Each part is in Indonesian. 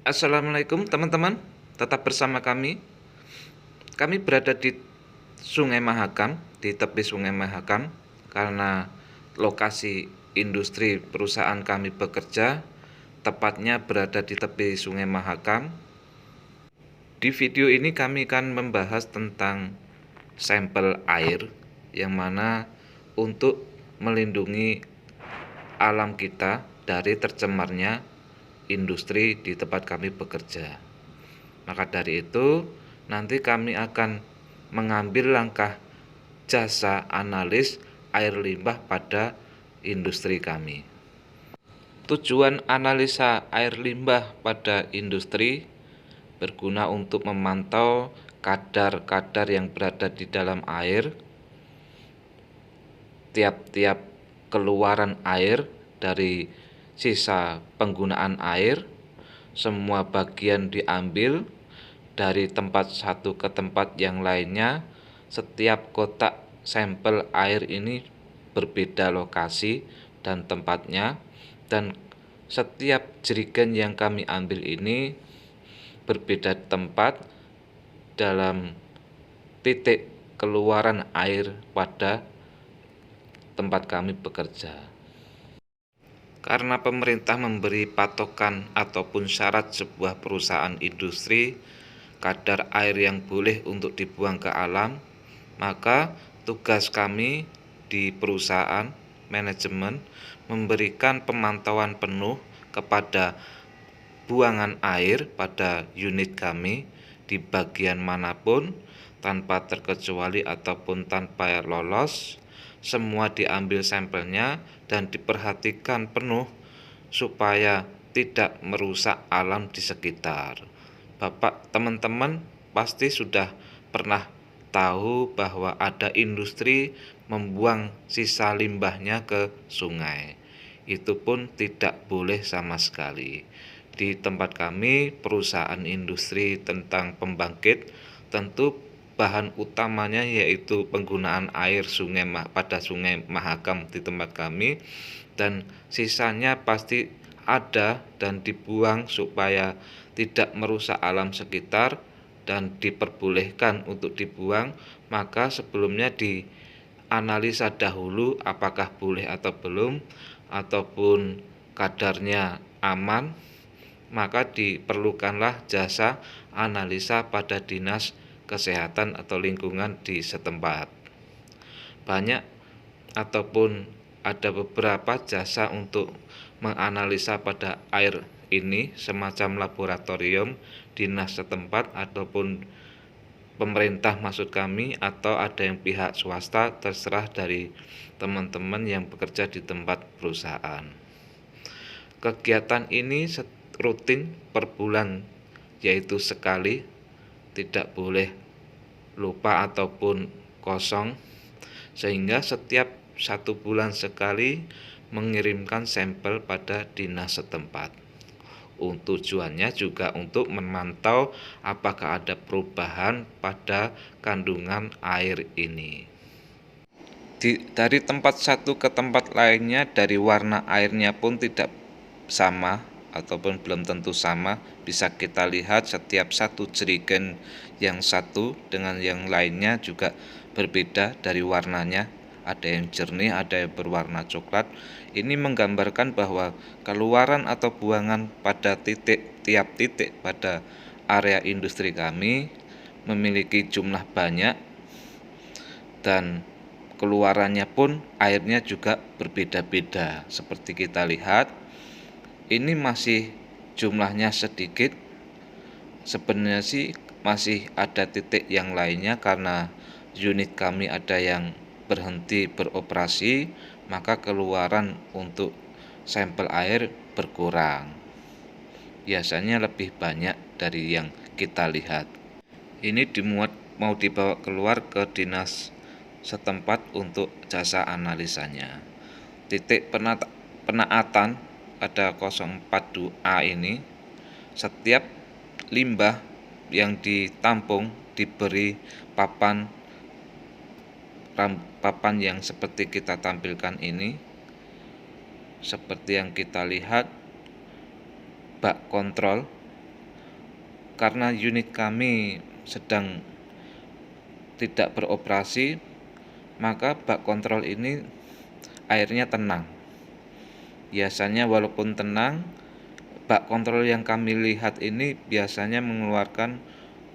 Assalamualaikum teman-teman, tetap bersama kami. Kami berada di Sungai Mahakam, di tepi Sungai Mahakam, karena lokasi industri perusahaan kami bekerja tepatnya berada di tepi Sungai Mahakam. Di video ini kami akan membahas tentang sampel air, yang mana untuk melindungi alam kita dari tercemarnya industri di tempat kami bekerja. Maka dari itu, nanti kami akan mengambil langkah jasa analis air limbah pada industri kami. Tujuan analisa air limbah pada industri berguna untuk memantau kadar-kadar yang berada di dalam air, tiap-tiap keluaran air dari sisa penggunaan air, semua bagian diambil dari tempat satu ke tempat yang lainnya. Setiap kotak sampel air ini berbeda lokasi dan tempatnya, dan setiap jerigen yang kami ambil ini berbeda tempat dalam titik keluaran air pada tempat kami bekerja. Karena pemerintah memberi patokan ataupun syarat sebuah perusahaan industri kadar air yang boleh untuk dibuang ke alam, maka tugas kami di perusahaan manajemen memberikan pemantauan penuh kepada buangan air pada unit kami di bagian manapun tanpa terkecuali ataupun tanpa lolos. Semua diambil sampelnya dan diperhatikan penuh supaya tidak merusak alam di sekitar. Bapak, teman-teman pasti sudah pernah tahu bahwa ada industri membuang sisa limbahnya ke sungai. Itu pun tidak boleh sama sekali. Di tempat kami, perusahaan industri tentang pembangkit, tentu bahan utamanya yaitu penggunaan air sungai pada Sungai Mahakam di tempat kami, dan sisanya pasti ada dan dibuang supaya tidak merusak alam sekitar dan diperbolehkan untuk dibuang. Maka sebelumnya dianalisa dahulu apakah boleh atau belum, ataupun kadarnya aman, maka diperlukanlah jasa analisa pada dinas kesehatan atau lingkungan di setempat. Banyak ataupun ada beberapa jasa untuk menganalisa pada air ini, semacam laboratorium dinas setempat ataupun pemerintah maksud kami, atau ada yang pihak swasta, terserah dari teman-teman yang bekerja di tempat perusahaan. Kegiatan ini rutin per bulan, yaitu sekali, tidak boleh lupa ataupun kosong, sehingga setiap 1 bulan sekali mengirimkan sampel pada dinas setempat. Tujuannya juga untuk memantau apakah ada perubahan pada kandungan air ini. Dari tempat satu ke tempat lainnya, dari warna airnya pun tidak sama ataupun belum tentu sama. Bisa kita lihat setiap satu jerigen yang satu dengan yang lainnya juga berbeda dari warnanya. Ada yang jernih, ada yang berwarna coklat. Ini menggambarkan bahwa keluaran atau buangan pada tiap titik pada area industri kami memiliki jumlah banyak, dan keluarannya pun airnya juga berbeda-beda. Seperti kita lihat, ini masih jumlahnya sedikit. Sebenarnya sih masih ada titik yang lainnya, karena unit kami ada yang berhenti beroperasi, maka keluaran untuk sampel air berkurang. Biasanya lebih banyak dari yang kita lihat. Ini mau dibawa keluar ke dinas setempat untuk jasa analisanya. Titik penaatan pada 042A ini, setiap limbah yang ditampung diberi papan yang seperti kita tampilkan ini. Seperti yang kita lihat, bak kontrol karena unit kami sedang tidak beroperasi, maka bak kontrol ini airnya tenang. Biasanya walaupun tenang, bak kontrol yang kami lihat ini biasanya mengeluarkan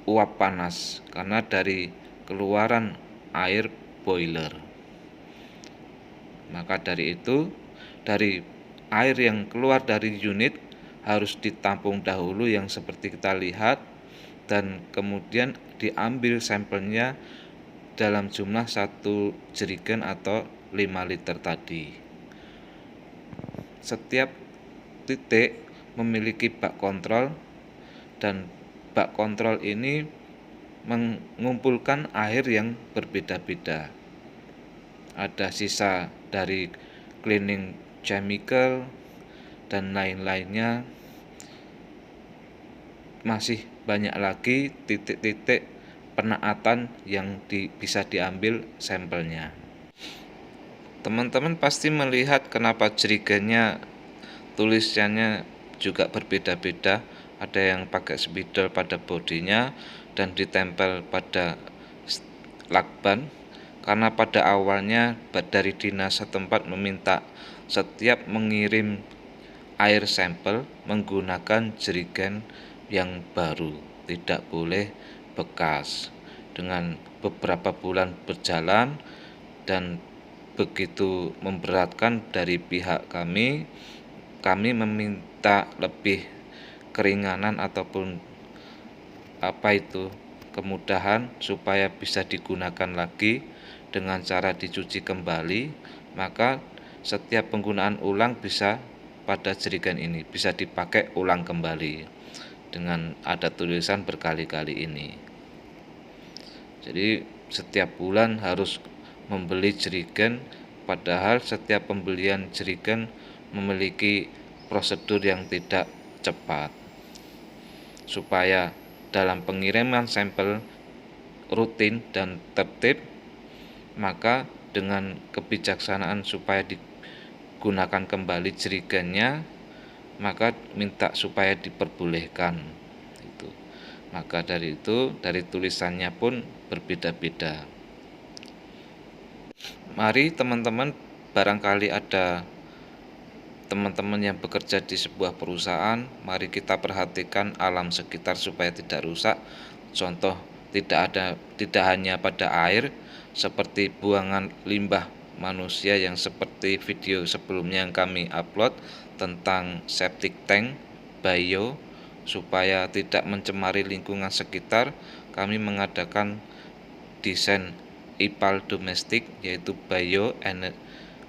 uap panas karena dari keluaran air boiler. Maka dari itu, dari air yang keluar dari unit harus ditampung dahulu yang seperti kita lihat, dan kemudian diambil sampelnya dalam jumlah 1 jerigen atau 5 liter tadi. Setiap titik memiliki bak kontrol, dan bak kontrol ini mengumpulkan air yang berbeda-beda. Ada sisa dari cleaning chemical dan lain-lainnya. Masih banyak lagi titik-titik penaatan yang bisa diambil sampelnya. Teman-teman pasti melihat kenapa jerigennya tulisannya juga berbeda-beda. Ada yang pakai spidol pada bodinya dan ditempel pada lakban, karena pada awalnya dari dinas setempat meminta setiap mengirim air sampel menggunakan jerigen yang baru, tidak boleh bekas. Dengan beberapa bulan berjalan dan begitu memberatkan dari pihak kami meminta lebih keringanan ataupun kemudahan supaya bisa digunakan lagi dengan cara dicuci kembali. Maka setiap penggunaan ulang bisa pada jerigen ini bisa dipakai ulang kembali dengan ada tulisan berkali-kali ini. Jadi setiap bulan harus membeli jerigen, padahal setiap pembelian jerigen memiliki prosedur yang tidak cepat. Supaya dalam pengiriman sampel rutin dan tertib, maka dengan kebijaksanaan supaya digunakan kembali jerigennya, maka minta supaya diperbolehkan. Maka dari itu, dari tulisannya pun berbeda-beda. Mari teman-teman, barangkali ada teman-teman yang bekerja di sebuah perusahaan, mari kita perhatikan alam sekitar supaya tidak rusak. Contoh, tidak hanya pada air, seperti buangan limbah manusia yang seperti video sebelumnya yang kami upload tentang septic tank bio. Supaya tidak mencemari lingkungan sekitar, kami mengadakan desain ipal domestik, yaitu bio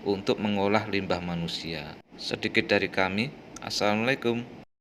untuk mengolah limbah manusia. Sedikit dari kami. Assalamualaikum.